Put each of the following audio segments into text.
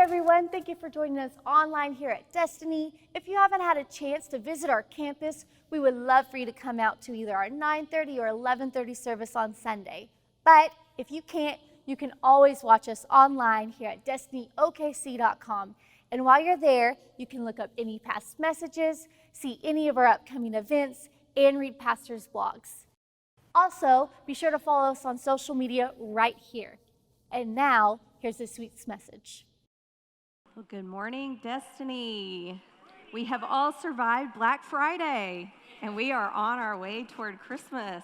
everyone. Thank you for joining us online here at Destiny. If you haven't had a chance to visit our campus, we would love for you to come out to either our 9:30 or 11:30 service on Sunday. But if you can't, you can always watch us online here at destinyokc.com. And while you're there, you can look up any past messages, see any of our upcoming events, and read pastors' blogs. Also, be sure to follow us on social media right here. And now, here's this week's message. Well, good morning, Destiny. We have all survived Black Friday, and we are on our way toward Christmas.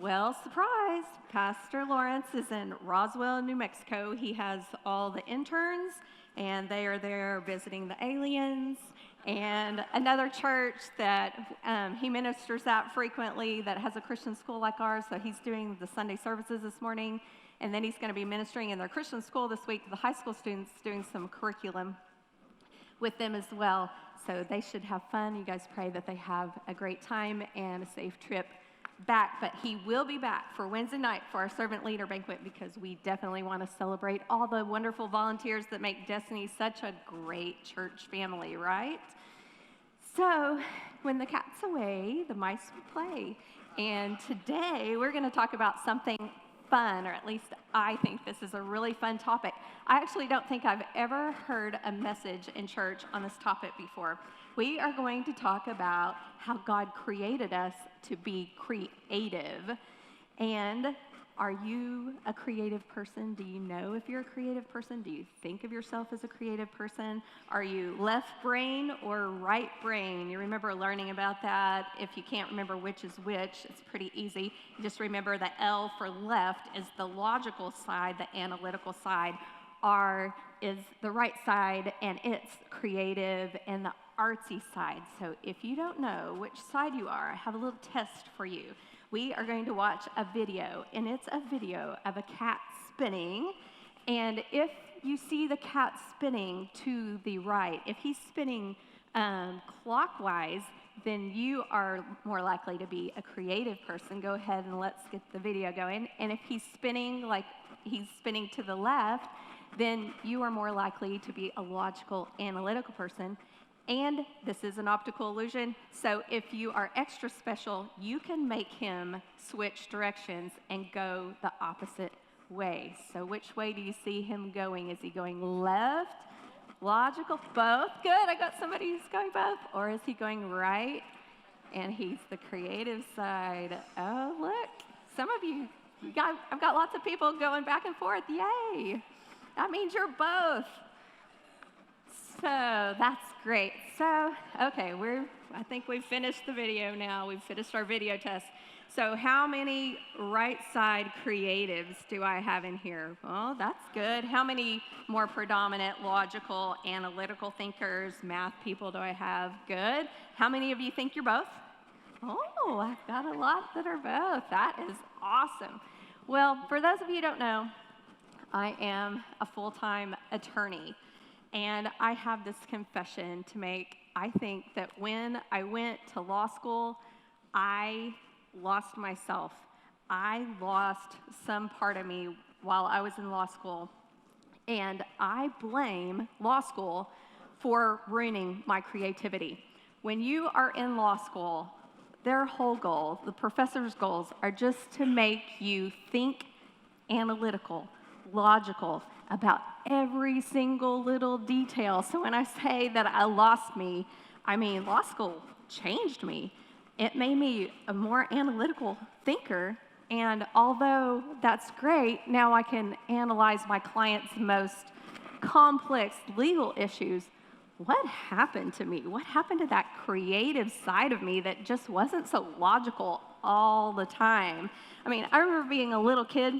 Well, surprise, Pastor Lawrence is in Roswell, New Mexico. He has all the interns, and they are there visiting the aliens. And another church that he ministers at frequently that has a Christian school like ours, so he's doing the Sunday services this morning. And then he's going to be ministering in their Christian school this week to the high school students, doing some curriculum with them as well. So they should have fun. You guys pray that they have a great time and a safe trip back. But he will be back for Wednesday night for our servant leader banquet, because we definitely want to celebrate all the wonderful volunteers that make Destiny such a great church family, right? So when the cat's away, the mice will play. And today we're going to talk about something fun, or at least I think this is a really fun topic. I actually don't think I've ever heard a message in church on this topic before. We are going to talk about how God created us to be creative. And are you a creative person? Do you know if you're a creative person? Do you think of yourself as a creative person? Are you left brain or right brain? You remember learning about that. If you can't remember which is which, it's pretty easy. You just remember the L for left is the logical side, the analytical side. R is the right side, and it's creative, and the artsy side. So if you don't know which side you are, I have a little test for you. We are going to watch a video, and it's a video of a cat spinning. And if you see the cat spinning to the right, if he's spinning clockwise, then you are more likely to be a creative person. Go ahead and let's get the video going. And if he's spinning like he's spinning to the left, then you are more likely to be a logical, analytical person. And this is an optical illusion, so if you are extra special, you can make him switch directions and go the opposite way. So which way do you see him going? Is he going left, logical, both? Good, I got somebody who's going both. Or is he going right, and he's the creative side? Oh, look, some of you, I've got lots of people going back and forth. Yay, that means you're both. So that's great. So, okay, I think we've finished the video now. We've finished our video test. So how many right side creatives do I have in here? Well, that's good. How many more predominant logical, analytical thinkers, math people do I have? Good. How many of you think you're both? Oh, I've got a lot that are both. That is awesome. Well, for those of you who don't know, I am a full-time attorney. And I have this confession to make. I think that when I went to law school, I lost myself. I lost some part of me while I was in law school. And I blame law school for ruining my creativity. When you are in law school, their whole goal, the professor's goals, are just to make you think analytical, logical, about every single little detail. So when I say that I lost me, I mean law school changed me. It made me a more analytical thinker, and although that's great, now I can analyze my clients' most complex legal issues. What happened to me? What happened to that creative side of me that just wasn't so logical all the time? I mean, I remember being a little kid,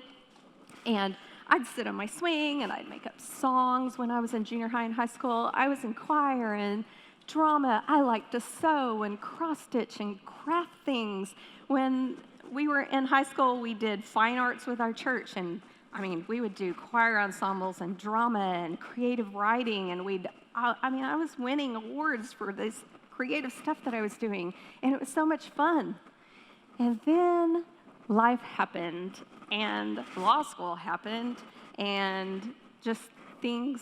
and I'd sit on my swing and I'd make up songs when I was in junior high and high school. I was in choir and drama. I liked to sew and cross-stitch and craft things. When we were in high school, we did fine arts with our church, and we would do choir ensembles and drama and creative writing, and I was winning awards for this creative stuff that I was doing, and it was so much fun. And then life happened, and law school happened, and just things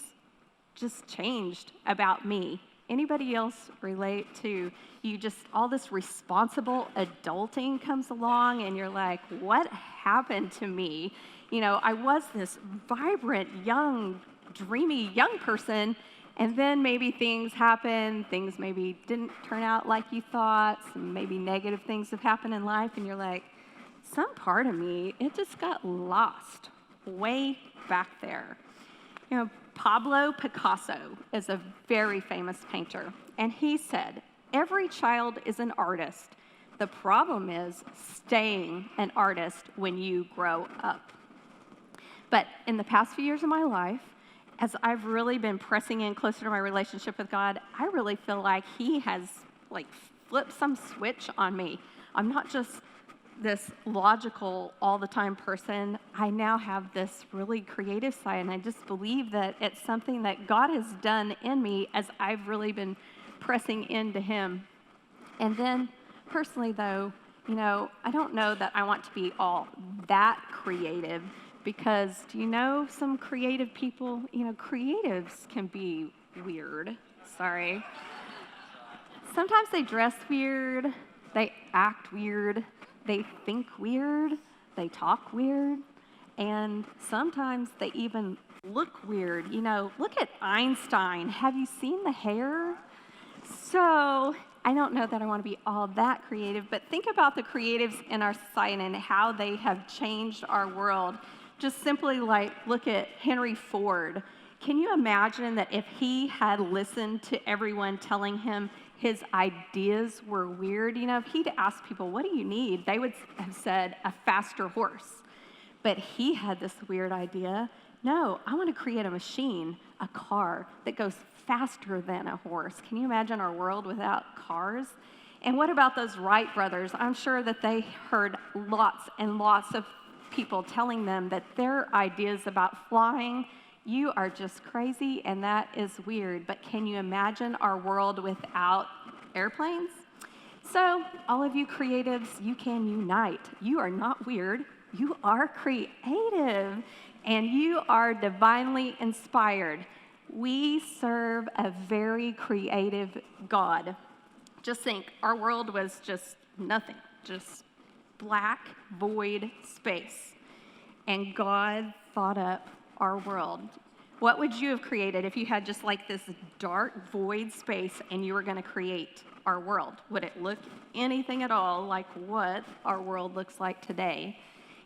just changed about me. Anybody else relate to you just all this responsible adulting comes along and you're like, what happened to me? You know, I was this vibrant, young, dreamy young person, and then maybe things happen, things maybe didn't turn out like you thought, some maybe negative things have happened in life, and you're like, some part of me, it just got lost way back there. You know, Pablo Picasso is a very famous painter, and he said, every child is an artist. The problem is staying an artist when you grow up. But in the past few years of my life, as I've really been pressing in closer to my relationship with God, I really feel like he has like flipped some switch on me. I'm not just this logical all the time person. I now have this really creative side, and I just believe that it's something that God has done in me as I've really been pressing into him. And then personally though, you know, I don't know that I want to be all that creative, because do you know some creative people, you know, creatives can be weird. Sorry. Sometimes they dress weird, they act weird, they think weird, they talk weird, and sometimes they even look weird. You know, look at Einstein. Have you seen the hair? So I don't know that I want to be all that creative, but think about the creatives in our society and how they have changed our world. Just simply like look at Henry Ford. Can you imagine that if he had listened to everyone telling him his ideas were weird? You know, if he'd asked people, what do you need? They would have said a faster horse. But he had this weird idea. No, I want to create a machine, a car that goes faster than a horse. Can you imagine our world without cars? And what about those Wright brothers? I'm sure that they heard lots and lots of people telling them that their ideas about flying, you are just crazy and that is weird. But can you imagine our world without airplanes? So all of you creatives, you can unite. You are not weird. You are creative and you are divinely inspired. We serve a very creative God. Just think, our world was just nothing, just black, void space. And God thought up our world. What would you have created if you had just like this dark, void space and you were going to create our world? Would it look anything at all like what our world looks like today?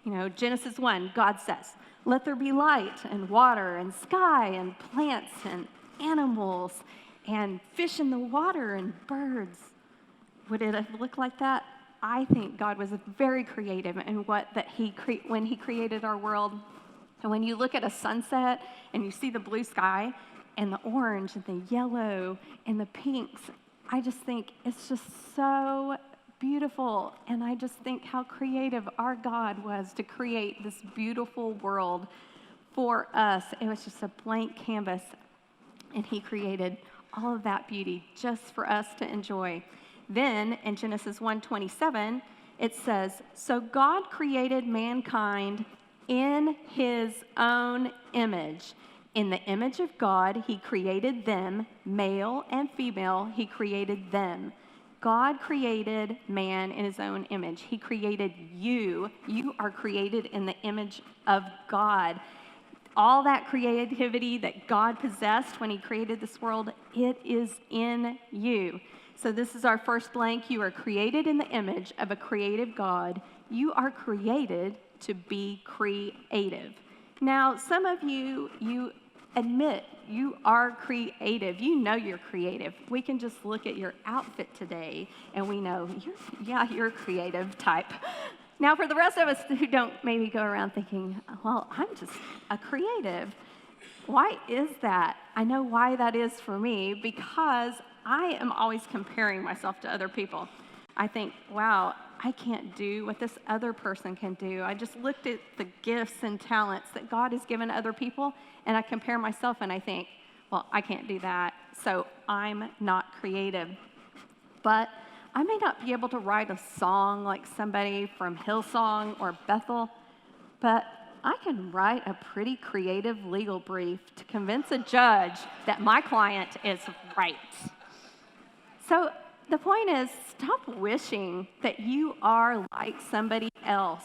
You know, Genesis 1, God says, let there be light and water and sky and plants and animals and fish in the water and birds. Would it have looked like that? I think God was very creative in when he created our world. And when you look at a sunset and you see the blue sky and the orange and the yellow and the pinks, I just think it's just so beautiful. And I just think how creative our God was to create this beautiful world for us. It was just a blank canvas, and he created all of that beauty just for us to enjoy. Then in Genesis 1:27, it says, so God created mankind in his own image. In the image of God, he created them, male and female, he created them. God created man in his own image. He created you. You are created in the image of God. All that creativity that God possessed when he created this world, it is in you. So this is our first blank. You are created in the image of a creative God. You are created to be creative. Now, some of you admit you are creative. You know you're creative. We can just look at your outfit today and we know, you're a creative type. Now, for the rest of us who don't maybe go around thinking, well, I'm just a creative. Why is that? I know why that is for me, because I am always comparing myself to other people. I think, wow, I can't do what this other person can do. I just looked at the gifts and talents that God has given other people, and I compare myself and I think, well, I can't do that, so I'm not creative. But I may not be able to write a song like somebody from Hillsong or Bethel, but I can write a pretty creative legal brief to convince a judge that my client is right. So the point is, stop wishing that you are like somebody else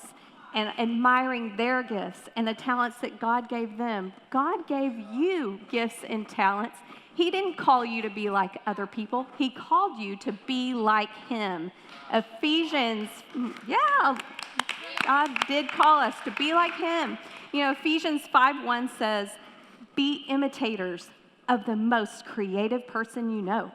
and admiring their gifts and the talents that God gave them. God gave you gifts and talents. He didn't call you to be like other people. He called you to be like him. Ephesians, yeah, God did call us to be like him. You know, Ephesians 5:1 says, be imitators of the most creative person you know.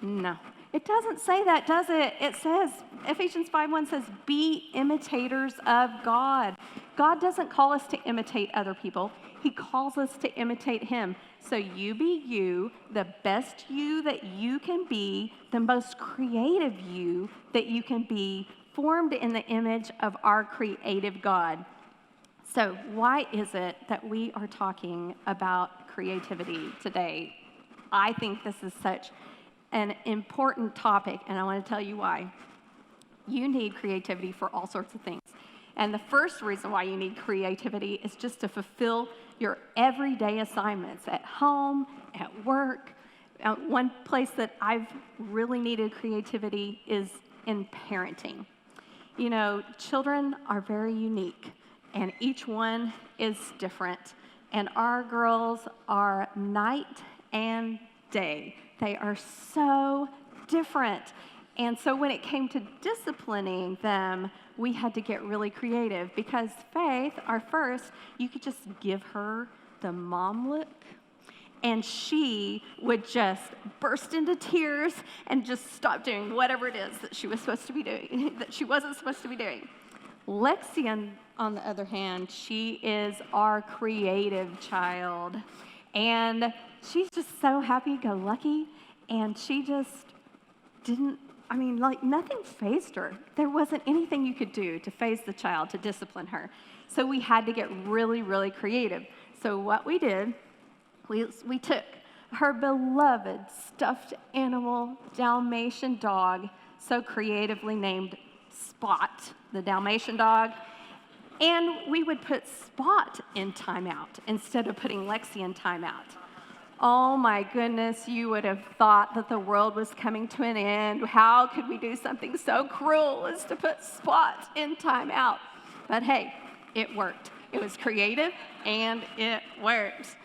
No, it doesn't say that, does it? It says, Ephesians 5:1 says, be imitators of God. God doesn't call us to imitate other people. He calls us to imitate him. So you be you, the best you that you can be, the most creative you that you can be, formed in the image of our creative God. So why is it that we are talking about creativity today? I think this is such an important topic, and I want to tell you why. You need creativity for all sorts of things. And the first reason why you need creativity is just to fulfill your everyday assignments at home, at work. One place that I've really needed creativity is in parenting. You know, children are very unique, and each one is different. And our girls are night and day. They are so different. And so when it came to disciplining them, we had to get really creative because Faith, our first, you could just give her the mom look and she would just burst into tears and just stop doing whatever it is that she was supposed to be doing, that she wasn't supposed to be doing. Lexi, on the other hand, she is our creative child. And she's just so happy-go-lucky, and she just didn't, nothing fazed her. There wasn't anything you could do to faze the child, to discipline her. So we had to get really, really creative. So what we did, we took her beloved stuffed animal Dalmatian dog, so creatively named Spot, the Dalmatian dog, and we would put Spot in timeout instead of putting Lexi in timeout. Oh my goodness, you would have thought that the world was coming to an end. How could we do something so cruel as to put Spot in timeout? But hey, it worked. It was creative and it worked.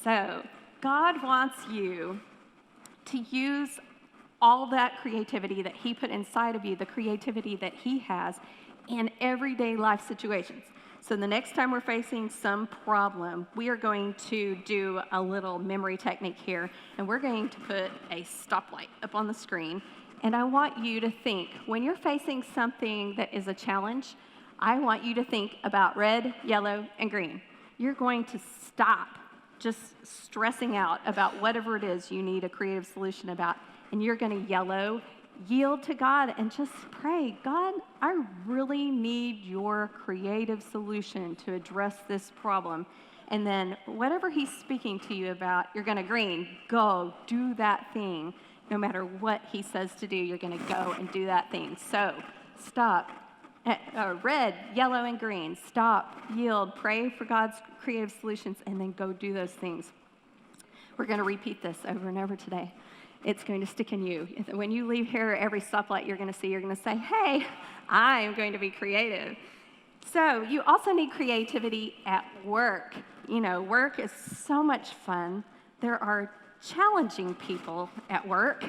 So God wants you to use all that creativity that he put inside of you, the creativity that he has in everyday life situations. So the next time we're facing some problem, we are going to do a little memory technique here, and we're going to put a stoplight up on the screen. And I want you to think, when you're facing something that is a challenge, I want you to think about red, yellow, and green. You're going to stop just stressing out about whatever it is you need a creative solution about, and you're going to yellow, yield to God, and just pray, God, I really need your creative solution to address this problem. And then whatever he's speaking to you about, you're going to green, go, do that thing. No matter what he says to do, you're going to go and do that thing. So stop. Red, yellow, and green. Stop, yield, pray for God's creative solutions, and then go do those things. We're going to repeat this over and over today. It's going to stick in you. When you leave here, every stoplight you're going to say, hey, I am going to be creative. So you also need creativity at work. You know, work is so much fun. There are challenging people at work.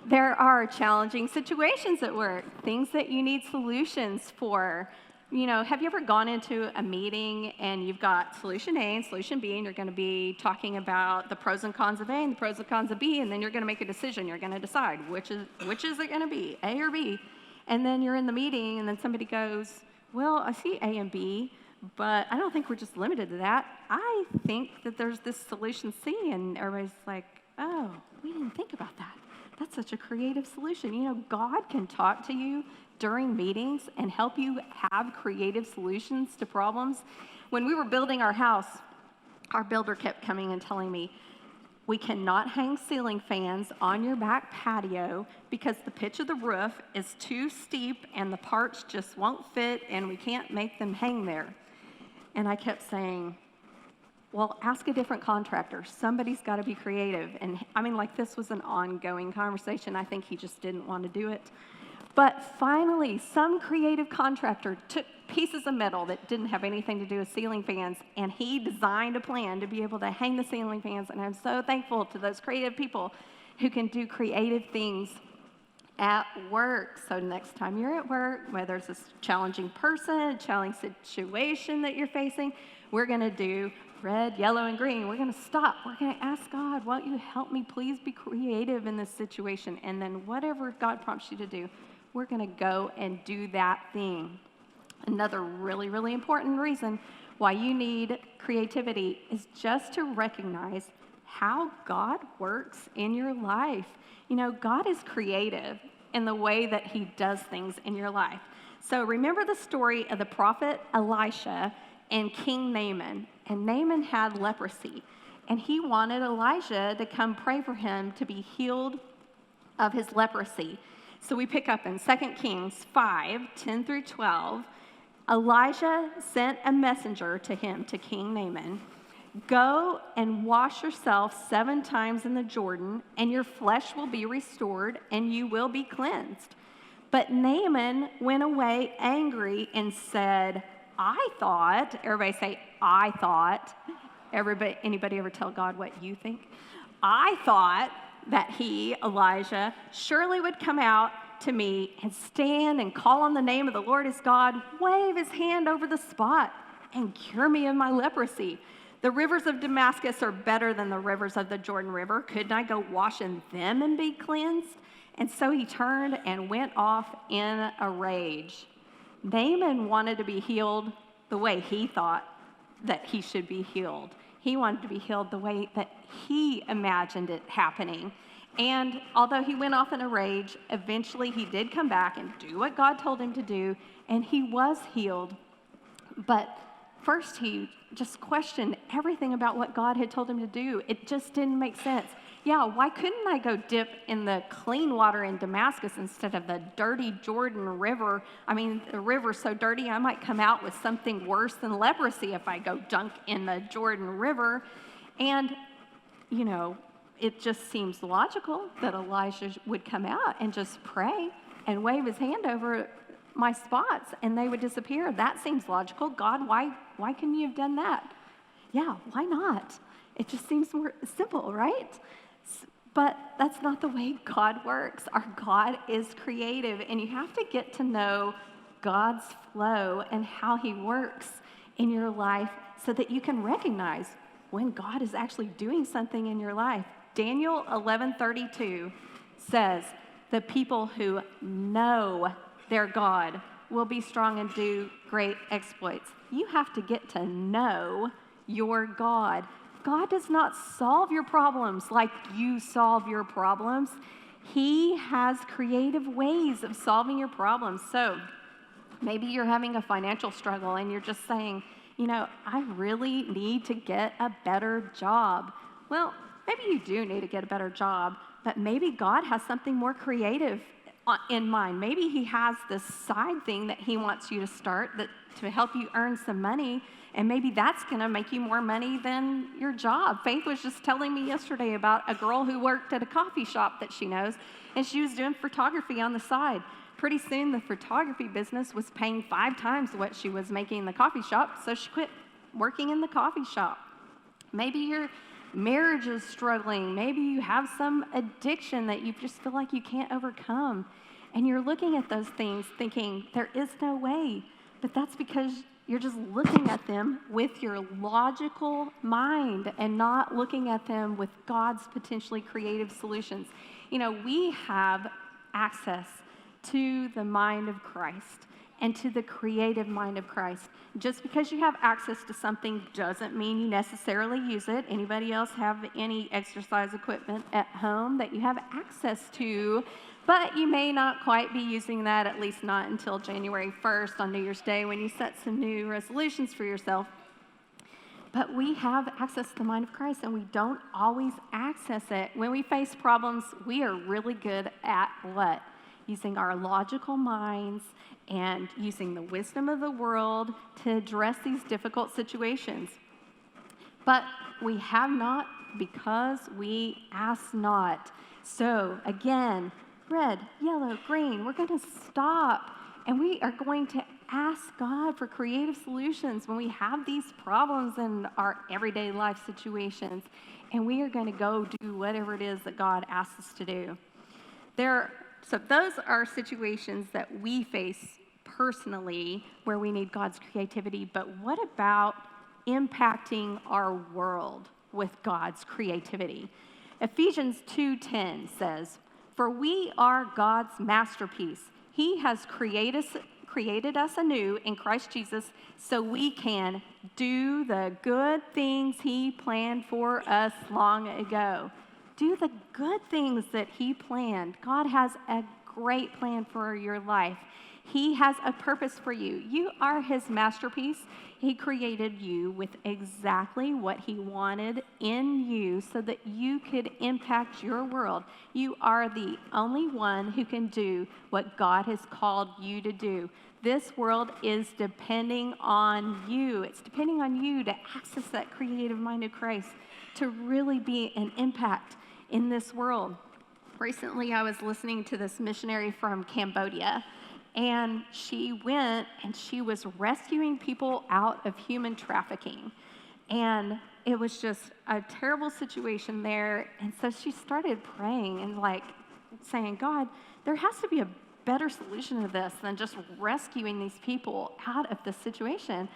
There are challenging situations at work, things that you need solutions for. You know, have you ever gone into a meeting and you've got solution A and solution B, and you're going to be talking about the pros and cons of A and the pros and cons of B, and then you're going to make a decision. You're going to decide which is it going to be, A or B. And then you're in the meeting, and then somebody goes, well, I see A and B, but I don't think we're just limited to that. I think that there's this solution C, and everybody's like, oh, we didn't think about that. That's such a creative solution. You know, God can talk to you during meetings and help you have creative solutions to problems. When we were building our house, our builder kept coming and telling me, We cannot hang ceiling fans on your back patio because the pitch of the roof is too steep and the parts just won't fit and we can't make them hang there. And I kept saying, well, ask a different contractor. Somebody's got to be creative. And I mean, like, this was an ongoing conversation. I think he just didn't want to do it. But finally, some creative contractor took pieces of metal that didn't have anything to do with ceiling fans, and he designed a plan to be able to hang the ceiling fans. And I'm so thankful to those creative people who can do creative things at work. So next time you're at work, whether it's a challenging person, a challenging situation that you're facing, we're going to do red, yellow, and green. We're going to stop. We're going to ask God, won't you help me please be creative in this situation? And then whatever God prompts you to do, we're going to go and do that thing. Another really, really important reason why you need creativity is just to recognize how God works in your life. You know, God is creative in the way that he does things in your life. So remember the story of the prophet Elisha and King Naaman. And Naaman had leprosy, and he wanted Elijah to come pray for him to be healed of his leprosy. So we pick up in 2 Kings 5:10 through 12. Elijah sent a messenger to him, to King Naaman. Go and wash yourself 7 times in the Jordan, and your flesh will be restored, and you will be cleansed. But Naaman went away angry and said, I thought, everybody say, I thought. Anybody ever tell God what you think? I thought that he, Elijah, surely would come out to me and stand and call on the name of the Lord his God, wave his hand over the spot, and cure me of my leprosy. The rivers of Damascus are better than the rivers of the Jordan River. Couldn't I go wash in them and be cleansed? And so he turned and went off in a rage. Naaman wanted to be healed the way he thought that he should be healed. He wanted to be healed the way that he imagined it happening. And although he went off in a rage, eventually he did come back and do what God told him to do, and he was healed. But first he just questioned everything about what God had told him to do. It just didn't make sense. Yeah, why couldn't I go dip in the clean water in Damascus instead of the dirty Jordan River? I mean, the river's so dirty, I might come out with something worse than leprosy if I go dunk in the Jordan River. And, you know, it just seems logical that Elijah would come out and just pray and wave his hand over my spots and they would disappear. That seems logical. God, why couldn't you have done that? Yeah, why not? It just seems more simple, right? But that's not the way God works. Our God is creative, and you have to get to know God's flow and how he works in your life so that you can recognize when God is actually doing something in your life. Daniel 11:32 says, the people who know their God will be strong and do great exploits. You have to get to know your God. God does not solve your problems like you solve your problems. He has creative ways of solving your problems. So maybe you're having a financial struggle and you're just saying, you know, I really need to get a better job. Well, maybe you do need to get a better job, but maybe God has something more creative in mind. Maybe he has this side thing that he wants you to start to help you earn some money, and maybe that's going to make you more money than your job. Faith was just telling me yesterday about a girl who worked at a coffee shop that she knows, and she was doing photography on the side. Pretty soon, the photography business was paying 5 times what she was making in the coffee shop, so she quit working in the coffee shop. Maybe your marriage is struggling. Maybe you have some addiction that you just feel like you can't overcome. And you're looking at those things thinking, there is no way. But that's because you're just looking at them with your logical mind and not looking at them with God's potentially creative solutions. You know, we have access to the mind of Christ and to the creative mind of Christ. Just because you have access to something doesn't mean you necessarily use it. Anybody else have any exercise equipment at home that you have access to, but you may not quite be using that, at least not until January 1st on New Year's Day when you set some new resolutions for yourself? But we have access to the mind of Christ, and we don't always access it. When we face problems, we are really good at what? Using our logical minds and using the wisdom of the world to address these difficult situations. But we have not because we ask not. So again, red, yellow, green, we're going to stop and we are going to ask God for creative solutions when we have these problems in our everyday life situations. And we are going to go do whatever it is that God asks us to do. So those are situations that we face personally where we need God's creativity. But what about impacting our world with God's creativity? Ephesians 2:10 says, "For we are God's masterpiece. He has created us anew in Christ Jesus so we can do the good things He planned for us long ago." Do the good things that He planned. God has a great plan for your life. He has a purpose for you. You are His masterpiece. He created you with exactly what He wanted in you so that you could impact your world. You are the only one who can do what God has called you to do. This world is depending on you. It's depending on you to access that creative mind of Christ, to really be an impact in this world. Recently, I was listening to this missionary from Cambodia, and she went and she was rescuing people out of human trafficking. And it was just a terrible situation there. And so she started praying and saying, God, there has to be a better solution to this than just rescuing these people out of this situation.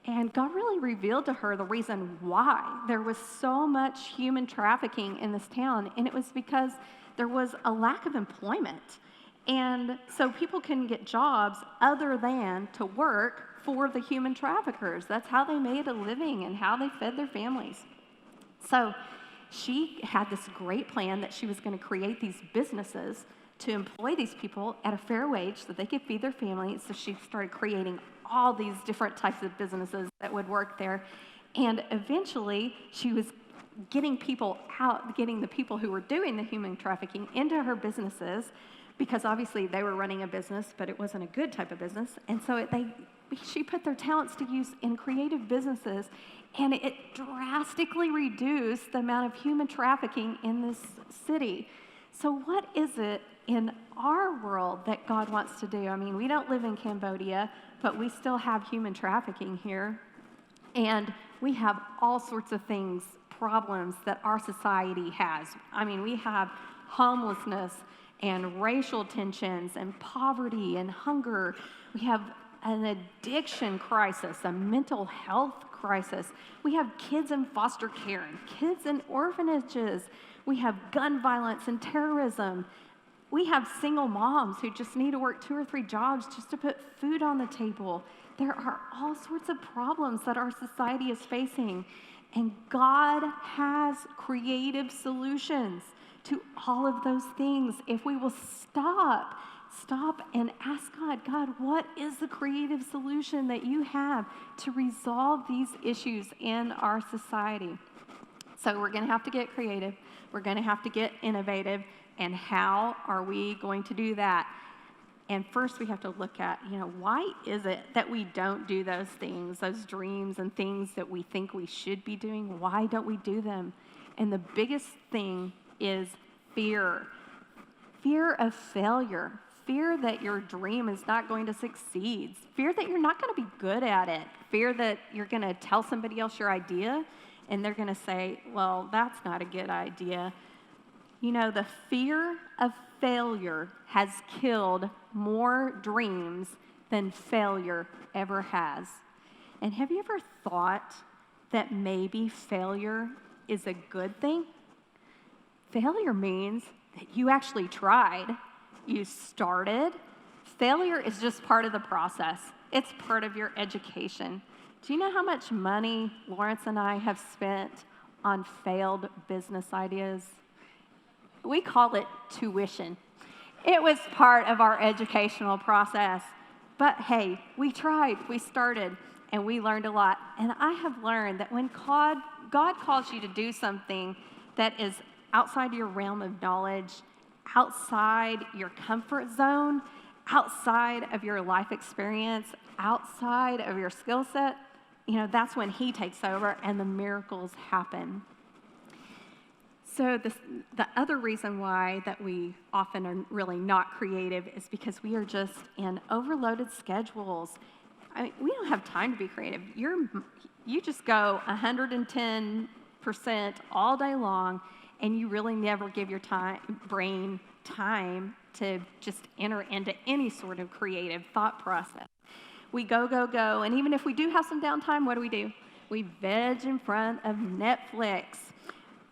And God really revealed to her the reason why there was so much human trafficking in this town. And it was because there was a lack of employment. And so people couldn't get jobs other than to work for the human traffickers. That's how they made a living and how they fed their families. So she had this great plan that she was going to create these businesses to employ these people at a fair wage so they could feed their families. So she started creating all these different types of businesses that would work there. And eventually, she was getting people out, getting the people who were doing the human trafficking into her businesses, because obviously they were running a business, but it wasn't a good type of business. And so she put their talents to use in creative businesses, and it drastically reduced the amount of human trafficking in this city. So what is it in our world that God wants to do? I mean, we don't live in Cambodia, but we still have human trafficking here. And we have all sorts of things, problems that our society has. I mean, we have homelessness and racial tensions and poverty and hunger. We have an addiction crisis, a mental health crisis. We have kids in foster care and kids in orphanages. We have gun violence and terrorism. We have single moms who just need to work 2 or 3 jobs just to put food on the table. There are all sorts of problems that our society is facing, and God has creative solutions to all of those things. If we will stop and ask God, what is the creative solution that you have to resolve these issues in our society? So we're going to have to get creative. We're going to have to get innovative. And how are we going to do that? And first we have to look at, why is it that we don't do those things, those dreams and things that we think we should be doing? Why don't we do them? And the biggest thing is fear. Fear of failure. Fear that your dream is not going to succeed. Fear that you're not going to be good at it. Fear that you're going to tell somebody else your idea and they're going to say, well, that's not a good idea. The fear of failure has killed more dreams than failure ever has. And have you ever thought that maybe failure is a good thing? Failure means that you actually tried. You started. Failure is just part of the process. It's part of your education. Do you know how much money Lawrence and I have spent on failed business ideas? We call it tuition. It was part of our educational process. But hey, we tried, we started, and we learned a lot. And I have learned that when God calls you to do something that is outside your realm of knowledge, outside your comfort zone, outside of your life experience, outside of your skill set, that's when he takes over and the miracles happen. So the other reason why that we often are really not creative is because we are just in overloaded schedules. I mean, we don't have time to be creative. You just go 110% all day long, and you really never give your brain time to just enter into any sort of creative thought process. We go, and even if we do have some downtime, what do? We veg in front of Netflix.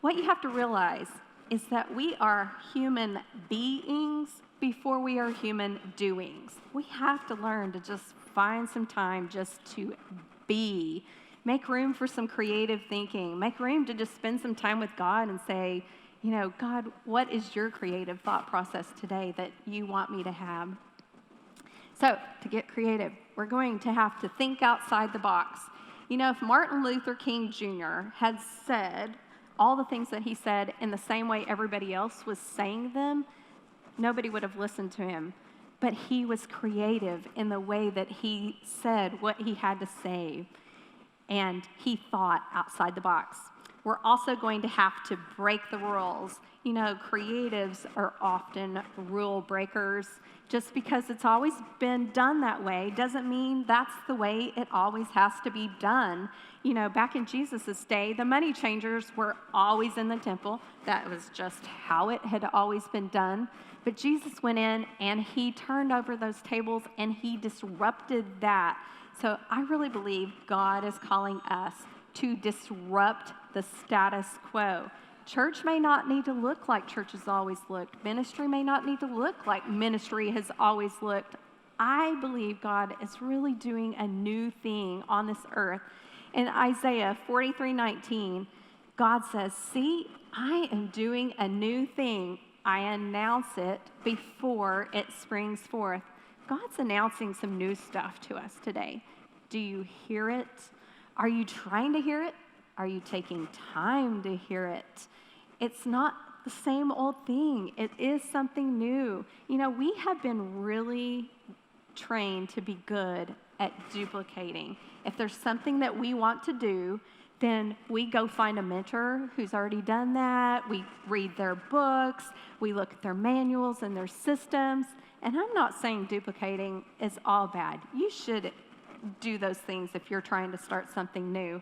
What you have to realize is that we are human beings before we are human doings. We have to learn to just find some time just to be. Make room for some creative thinking. Make room to just spend some time with God and say, God, what is your creative thought process today that you want me to have? So, to get creative, we're going to have to think outside the box. If Martin Luther King Jr. had said all the things that he said in the same way everybody else was saying them, nobody would have listened to him. But he was creative in the way that he said what he had to say, and he thought outside the box. We're also going to have to break the rules. Creatives are often rule breakers. Just because it's always been done that way doesn't mean that's the way it always has to be done. Back in Jesus' day, the money changers were always in the temple. That was just how it had always been done. But Jesus went in and he turned over those tables and he disrupted that. So I really believe God is calling us to disrupt the status quo. Church may not need to look like church has always looked. Ministry may not need to look like ministry has always looked. I believe God is really doing a new thing on this earth. In Isaiah 43:19, God says, "See, I am doing a new thing. I announce it before it springs forth." God's announcing some new stuff to us today. Do you hear it? Are you trying to hear it? Are you taking time to hear it? It's not the same old thing. It is something new. We have been really trained to be good at duplicating. If there's something that we want to do, then we go find a mentor who's already done that. We read their books. We look at their manuals and their systems. And I'm not saying duplicating is all bad. You should do those things if you're trying to start something new.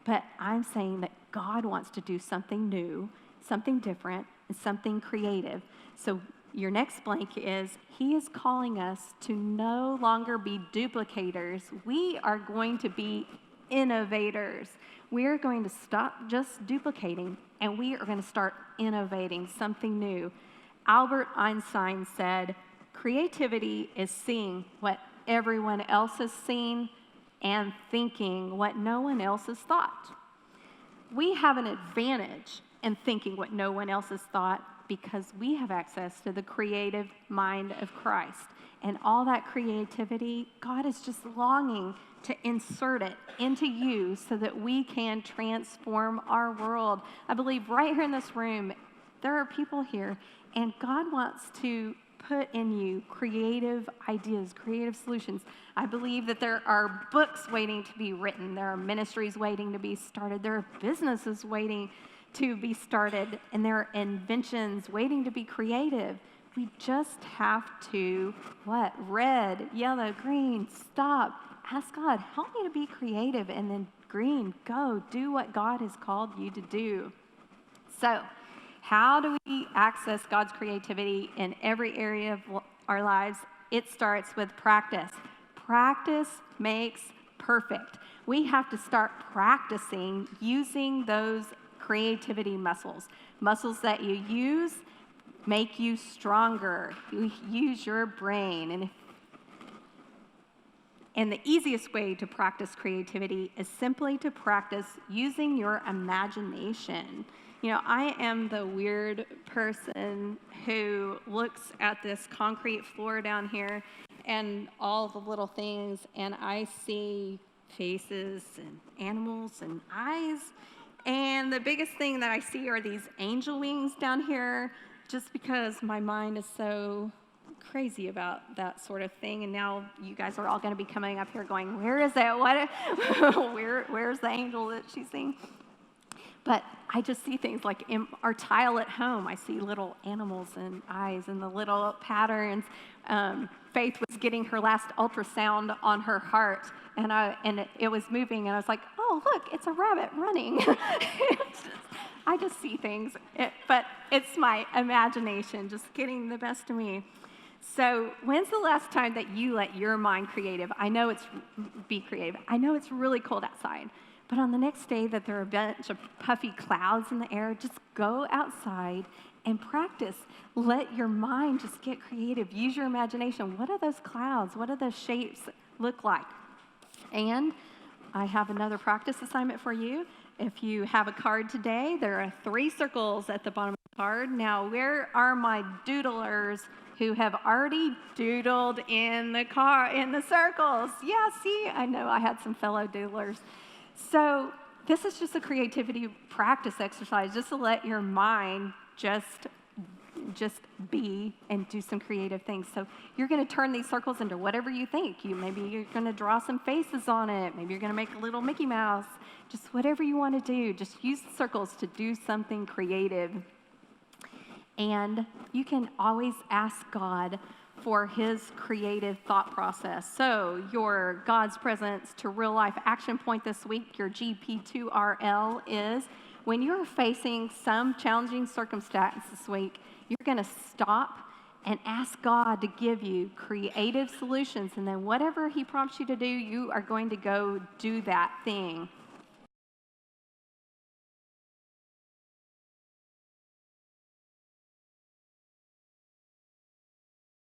But I'm saying that God wants to do something new, something different, and something creative. So your next blank is, he is calling us to no longer be duplicators. We are going to be innovators. We are going to stop just duplicating, and we are going to start innovating something new. Albert Einstein said, "Creativity is seeing what everyone else has seen and thinking what no one else has thought." We have an advantage in thinking what no one else has thought because we have access to the creative mind of Christ. And all that creativity, God is just longing to insert it into you so that we can transform our world. I believe right here in this room, there are people here, and God wants to put in you creative ideas, creative solutions. I believe that there are books waiting to be written. There are ministries waiting to be started. There are businesses waiting to be started. And there are inventions waiting to be creative. We just have to, red, yellow, green, stop. Ask God, help me to be creative. And then green, go. Do what God has called you to do. So, how do we access God's creativity in every area of our lives? It starts with practice. Practice makes perfect. We have to start practicing using those creativity muscles. Muscles that you use make you stronger. You use your brain. And the easiest way to practice creativity is simply to practice using your imagination. I am the weird person who looks at this concrete floor down here and all the little things, and I see faces and animals and eyes. And the biggest thing that I see are these angel wings down here, just because my mind is so crazy about that sort of thing. And now you guys are all going to be coming up here going, where is it? What? Where's the angel that she's seeing? But I just see things like in our tile at home. I see little animals and eyes and the little patterns. Faith was getting her last ultrasound on her heart, and it was moving, and I was like, oh, look, it's a rabbit running. I just see things, but it's my imagination just getting the best of me. So when's the last time that you let your mind be creative? I know it's really cold outside. But on the next day that there are a bunch of puffy clouds in the air, just go outside and practice. Let your mind just get creative. Use your imagination. What are those clouds? What do those shapes look like? And I have another practice assignment for you. If you have a card today, there are 3 circles at the bottom of the card. Now, where are my doodlers who have already doodled in the circles? Yeah, see, I know I had some fellow doodlers. So this is just a creativity practice exercise, just to let your mind just be and do some creative things. So you're going to turn these circles into whatever you think. Maybe you're going to draw some faces on it. Maybe you're going to make a little Mickey Mouse. Just whatever you want to do. Just use the circles to do something creative. And you can always ask God for his creative thought process. So your God's presence to real life action point this week, your GP2RL, is when you're facing some challenging circumstance this week, you're going to stop and ask God to give you creative solutions. And then whatever he prompts you to do, you are going to go do that thing.